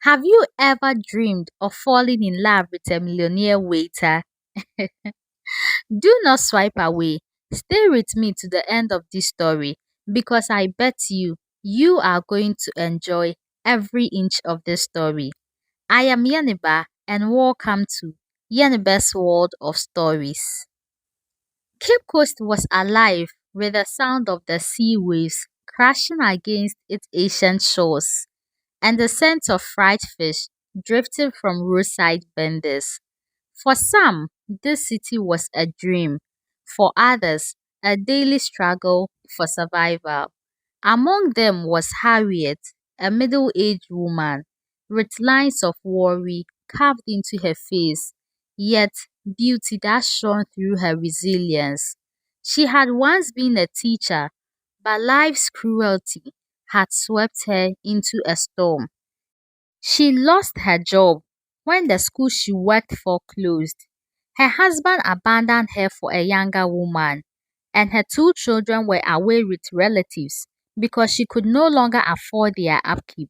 Have you ever dreamed of falling in love with a millionaire waiter? Do not swipe away. Stay with me to the end of this story because I bet you are going to enjoy every inch of this story. I am Yaniba and welcome to Yaniba's World of Stories. Cape Coast was alive with the sound of the sea waves crashing against its ancient shores and the scent of fried fish drifting from roadside vendors. For some, this city was a dream. For others, a daily struggle for survival. Among them was Harriet, a middle aged woman, with lines of worry carved into her face, yet beauty that shone through her resilience. She had once been a teacher, but life's cruelty had swept her into a storm. She lost her job when the school she worked for closed. Her husband abandoned her for a younger woman, and her two children were away with relatives because she could no longer afford their upkeep.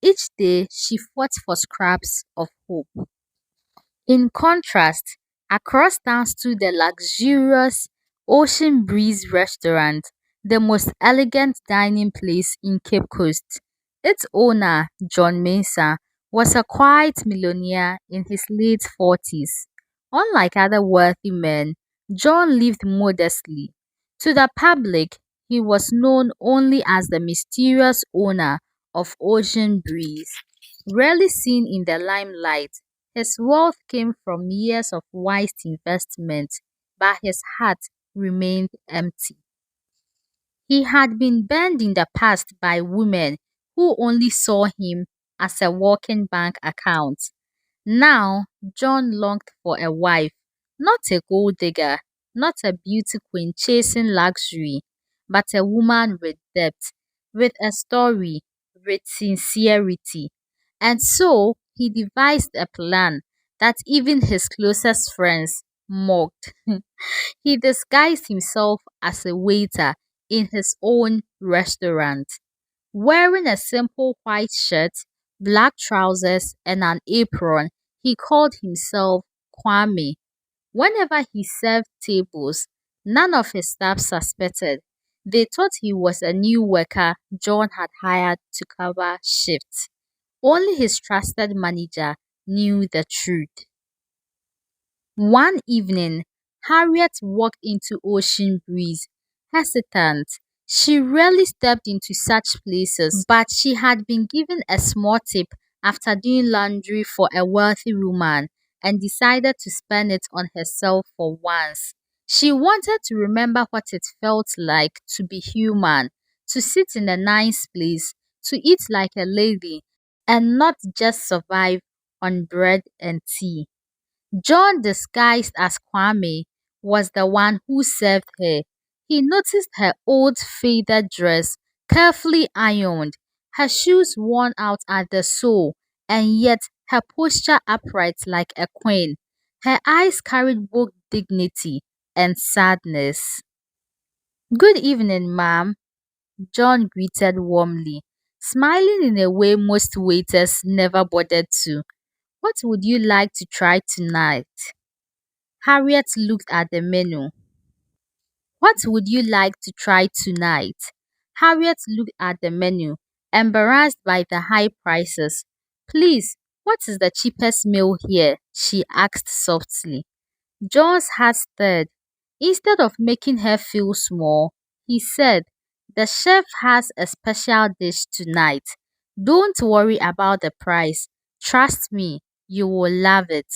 Each day, she fought for scraps of hope. In contrast, across town stood the luxurious Ocean Breeze restaurant, the most elegant dining place in Cape Coast. Its owner, John Mensah, was a quiet millionaire in his late 40s. Unlike other wealthy men, John lived modestly. To the public, he was known only as the mysterious owner of Ocean Breeze. Rarely seen in the limelight, his wealth came from years of wise investment, but his heart remained empty. He had been burned in the past by women who only saw him as a walking bank account. Now, John longed for a wife, not a gold digger, not a beauty queen chasing luxury, but a woman with depth, with a story, with sincerity. And so he devised a plan that even his closest friends mocked. He disguised himself as a waiter in his own restaurant. Wearing a simple white shirt, black trousers, and an apron, he called himself Kwame. Whenever he served tables, none of his staff suspected. They thought he was a new worker John had hired to cover shifts. Only his trusted manager knew the truth. One evening, Harriet walked into Ocean Breeze, hesitant. She rarely stepped into such places, but she had been given a small tip after doing laundry for a wealthy woman and decided to spend it on herself for once. She wanted to remember what it felt like to be human, to sit in a nice place, to eat like a lady, and not just survive on bread and tea. John, disguised as Kwame, was the one who served her. He noticed her old faded dress, carefully ironed, her shoes worn out at the sole, and yet her posture upright like a queen. Her eyes carried both dignity and sadness. Good evening, ma'am, John greeted warmly, smiling in a way most waiters never bothered to. What would you like to try tonight? Harriet looked at the menu. What would you like to try tonight? Harriet looked at the menu, embarrassed by the high prices. Please, what is the cheapest meal here? She asked softly. John's heart stirred. Instead of making her feel small, he said, the chef has a special dish tonight. Don't worry about the price. Trust me, you will love it.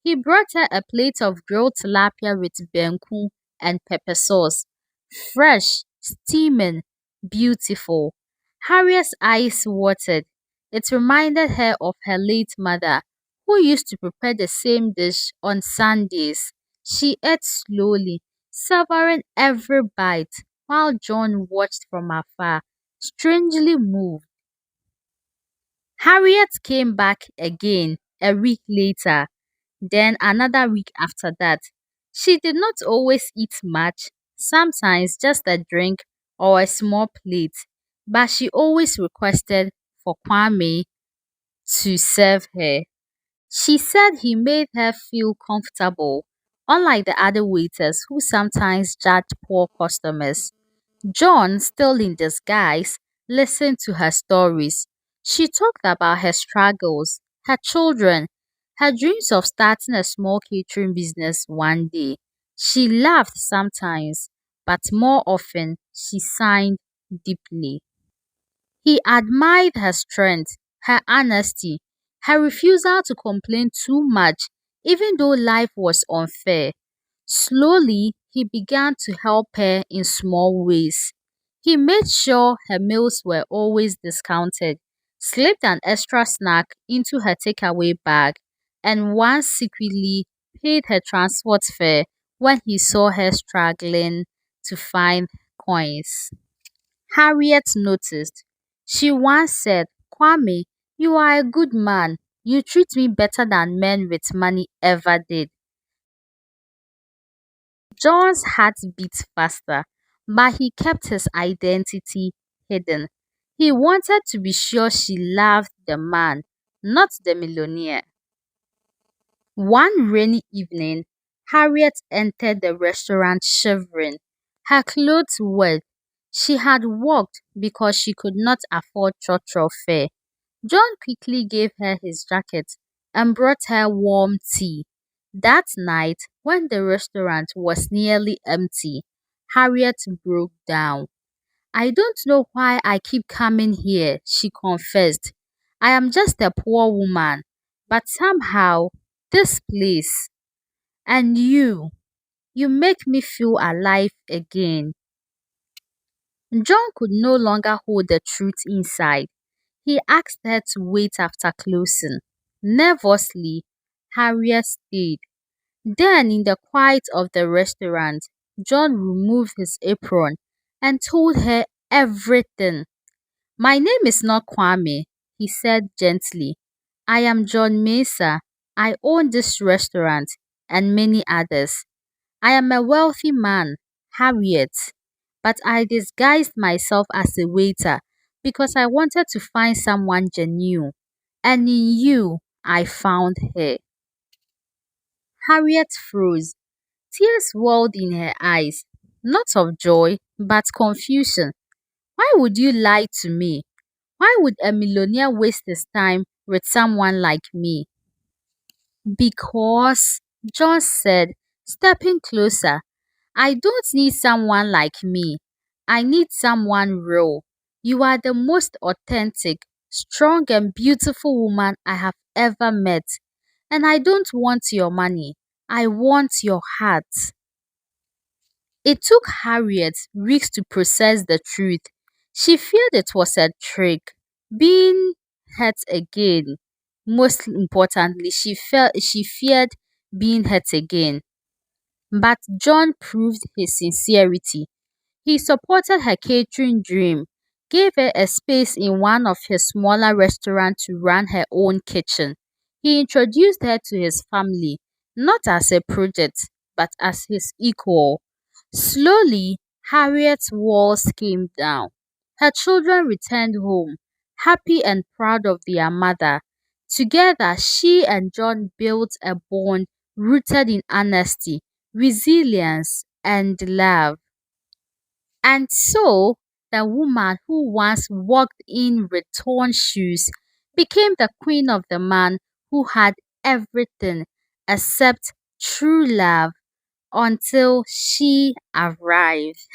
He brought her a plate of grilled tilapia with benku and pepper sauce. Fresh, steaming, beautiful. Harriet's eyes watered. It reminded her of her late mother, who used to prepare the same dish on Sundays. She ate slowly, savoring every bite, while John watched from afar, strangely moved. Harriet came back again a week later, then another week after that. She did not always eat much, sometimes just a drink or a small plate, but she always requested for Kwame. to serve her. She said he made her feel comfortable, unlike the other waiters who sometimes judge poor customers. John, still in disguise, listened to her stories. She talked about her struggles, her children, her dreams of starting a small catering business one day. She laughed sometimes, but more often she sighed deeply. He admired her strength, her honesty, her refusal to complain too much, even though life was unfair. Slowly, he began to help her in small ways. He made sure her meals were always discounted, slipped an extra snack into her takeaway bag, and once secretly paid her transport fare when he saw her struggling to find coins. Harriet noticed. She once said, "Kwame, you are a good man. You treat me better than men with money ever did." John's heart beat faster, but he kept his identity hidden. He wanted to be sure she loved the man, not the millionaire. One rainy evening, Harriet entered the restaurant shivering. Her clothes wet. She had walked because she could not afford church fare. John quickly gave her his jacket and brought her warm tea. That night, when the restaurant was nearly empty, Harriet broke down. "I don't know why I keep coming here," she confessed. "I am just a poor woman, but somehow, this place and you make me feel alive again." John could no longer hold the truth inside. He asked her to wait after closing. Nervously, Harriet stayed. Then, in the quiet of the restaurant, John removed his apron and told her everything. "My name is not Kwame," he said gently. "I am John Mesa. I own this restaurant and many others. I am a wealthy man, Harriet, but I disguised myself as a waiter because I wanted to find someone genuine. And in you, I found her." Harriet froze. Tears welled in her eyes, not of joy, but confusion. "Why would you lie to me? Why would a millionaire waste his time with someone like me?" "Because," John said, stepping closer, "I don't need someone like me. I need someone real. You are the most authentic, strong, and beautiful woman I have ever met. And I don't want your money. I want your heart." It took Harriet weeks to process the truth. She feared it was a trick, being hurt again. Most importantly, she feared being hurt again. But John proved his sincerity. He supported her catering dream, gave her a space in one of his smaller restaurants to run her own kitchen. He introduced her to his family, not as a project, but as his equal. Slowly, Harriet's walls came down. Her children returned home, happy and proud of their mother. Together, she and John built a bond rooted in honesty, resilience, and love. And so, the woman who once walked in with torn shoes became the queen of the man who had everything except true love until she arrived.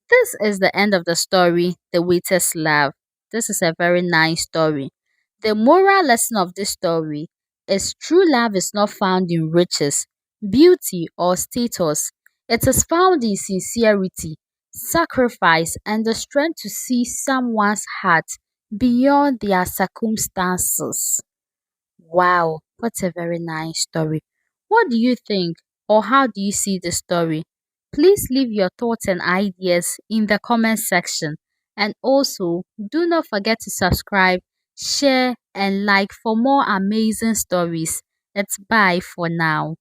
This is the end of the story, The Waiter's Love. This is a very nice story. The moral lesson of this story is true love is not found in riches, beauty, or status. It is found in sincerity, sacrifice, and the strength to see someone's heart beyond their circumstances. Wow, what a very nice story. What do you think, or how do you see the story? Please leave your thoughts and ideas in the comment section. And also, do not forget to subscribe, share, and like for more amazing stories. It's bye for now.